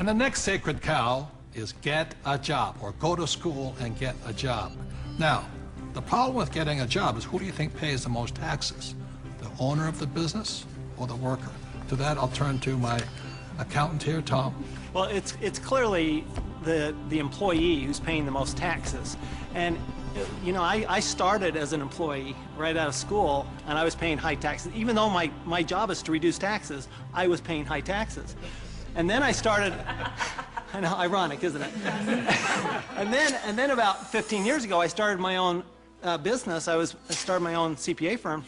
And the next sacred cow is get a job, or go to school and get a job. Now, the problem with getting a job is, who do you think pays the most taxes? The owner of the business or the worker? To that, I'll turn to my accountant here, Tom. Well, it's clearly the employee who's paying the most taxes. And you know, I started as an employee right out of school, and I was paying high taxes. Even though my job is to reduce taxes, I was paying high taxes. And then I started, I know, ironic, isn't it? and then about 15 years ago, I started my own business. I started my own CPA firm,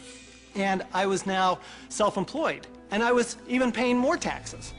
and I was now self-employed, and I was even paying more taxes.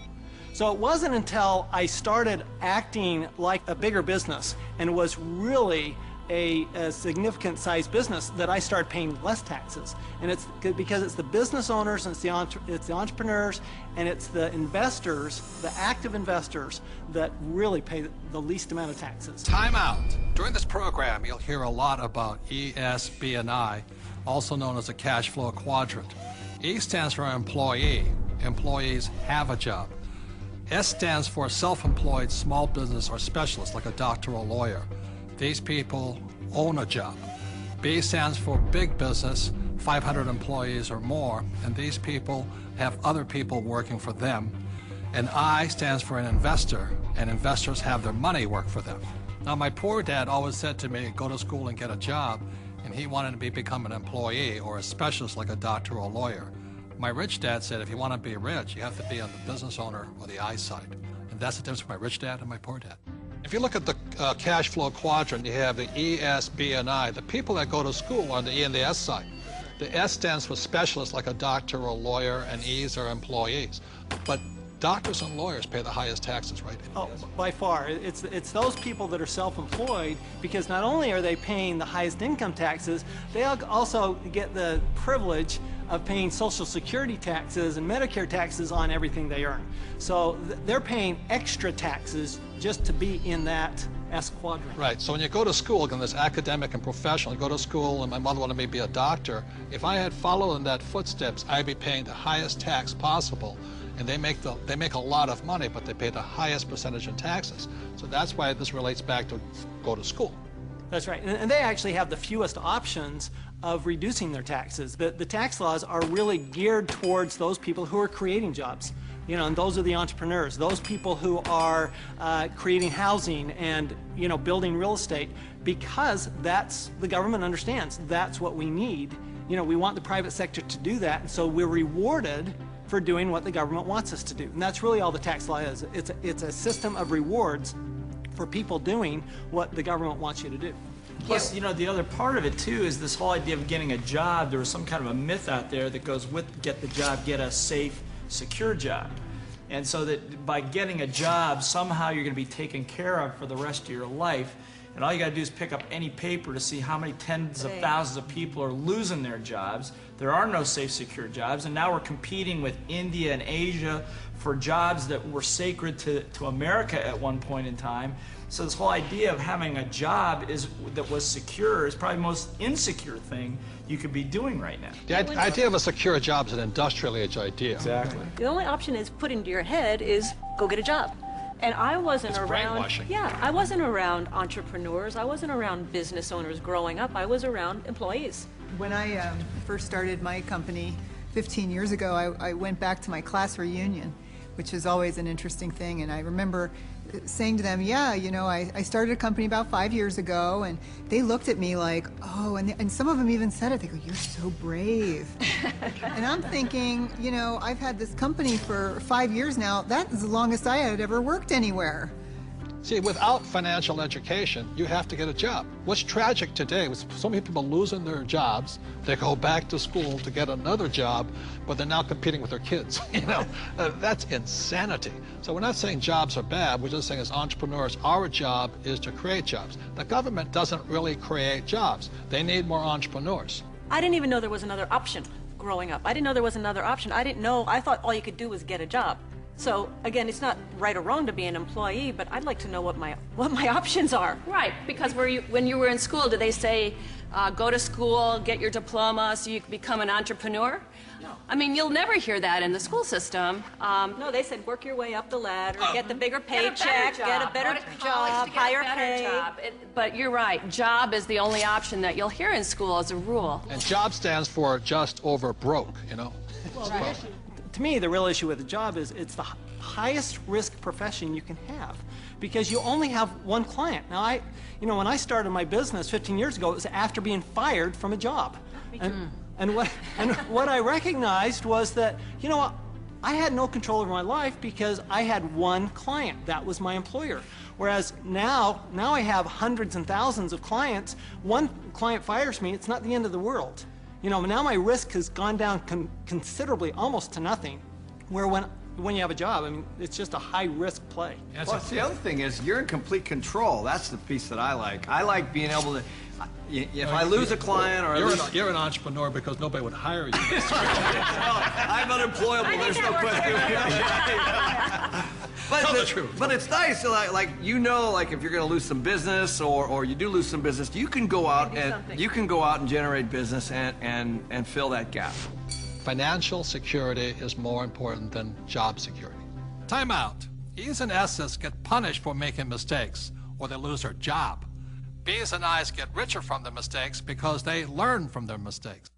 So it wasn't until I started acting like a bigger business and was really a significant sized business that I started paying less taxes. And it's because it's the business owners, and it's the entrepreneurs, and it's the investors, the active investors, that really pay the least amount of taxes. Time out. During this program, you'll hear a lot about E, S, B, and I, also known as the cash flow quadrant. E stands for employee. Employees have a job. S stands for self-employed, small business, or specialist, like a doctor or lawyer. These people own a job. B stands for big business, 500 employees or more, and these people have other people working for them. And I stands for an investor, and investors have their money work for them. Now, my poor dad always said to me, go to school and get a job, and he wanted to become an employee or a specialist like a doctor or a lawyer. My rich dad said, if you want to be rich, you have to be on the business owner or the I side. And that's the difference between my rich dad and my poor dad. If you look at the cash flow quadrant, you have the E, S, B, and I. The people that go to school are on the E and the S side. The S stands for specialists like a doctor or a lawyer, and E's are employees. But doctors and lawyers pay the highest taxes, right? Oh, by far. It's those people that are self-employed, because not only are they paying the highest income taxes, they also get the privilege of paying Social Security taxes and Medicare taxes on everything they earn. So they're paying extra taxes just to be in that S quadrant. Right, so when you go to school, again, this academic and professional, you go to school, and my mother wanted me to be a doctor. If I had followed in that footsteps, I'd be paying the highest tax possible. And they make a lot of money, but they pay the highest percentage in taxes. So that's why this relates back to go to school. That's right, and they actually have the fewest options of reducing their taxes. The tax laws are really geared towards those people who are creating jobs. You know, and those are the entrepreneurs, those people who are creating housing and, you know, building real estate, because that's, the government understands, that's what we need. You know, we want the private sector to do that, and so we're rewarded for doing what the government wants us to do. And that's really all the tax law is. It's a system of rewards for people doing what the government wants you to do. Plus, you know, the other part of it, too, is this whole idea of getting a job. There was some kind of a myth out there that goes with get the job, get a safe, secure job. And so that by getting a job, somehow you're going to be taken care of for the rest of your life. And all you got to do is pick up any paper to see how many tens of thousands of people are losing their jobs. There are no safe, secure jobs. And now we're competing with India and Asia for jobs that were sacred to America at one point in time. So this whole idea of having a job that was secure is probably the most insecure thing you could be doing right now. The idea of a secure job is an industrial age idea. Exactly. The only option is put into your head is go get a job. And I wasn't around. Brainwashing. Yeah, I wasn't around entrepreneurs. I wasn't around business owners growing up. I was around employees. When I first started my company 15 years ago, I went back to my class reunion, which is always an interesting thing. And I remember saying to them, yeah, you know, I started a company about 5 years ago, and they looked at me like, oh, and some of them even said it. They go, you're so brave. And I'm thinking, you know, I've had this company for 5 years now. That is the longest I had ever worked anywhere. See, without financial education, you have to get a job. What's tragic today is so many people losing their jobs, they go back to school to get another job, but they're now competing with their kids. You know, that's insanity. So we're not saying jobs are bad, we're just saying as entrepreneurs, our job is to create jobs. The government doesn't really create jobs. They need more entrepreneurs. I didn't even know there was another option growing up. I didn't know there was another option. I didn't know, I thought all you could do was get a job. So again, it's not right or wrong to be an employee, but I'd like to know what my options are. Right, because when you were in school, did they say go to school, get your diploma so you can become an entrepreneur? No. I mean, you'll never hear that in the school system. No, they said work your way up the ladder, get the bigger Get a better paycheck, job. get a better Go to college job, to get higher a better pay. job. But you're right, job is the only option that you'll hear in school as a rule. And job stands for just over broke, you know? To me, the real issue with the job is it's the highest risk profession you can have because you only have one client. Now, when I started my business 15 years ago, it was after being fired from a job. And what I recognized was that, I had no control over my life because I had one client. That was my employer. Whereas now I have hundreds and thousands of clients. One client fires me, it's not the end of the world. Now my risk has gone down considerably, almost to nothing. Where when you have a job, I mean, it's just a high-risk play. Plus, the other thing is you're in complete control. That's the piece that I like. I like being able to, if I lose a client or You're an entrepreneur because nobody would hire you. I'm unemployable, there's no question. Tell the truth. But it's nice, like if you're going to lose some business or you do lose some business, you can go out and generate business and fill that gap. Financial security is more important than job security. Time out. E's and S's get punished for making mistakes, or they lose their job. B's and I's get richer from their mistakes because they learn from their mistakes.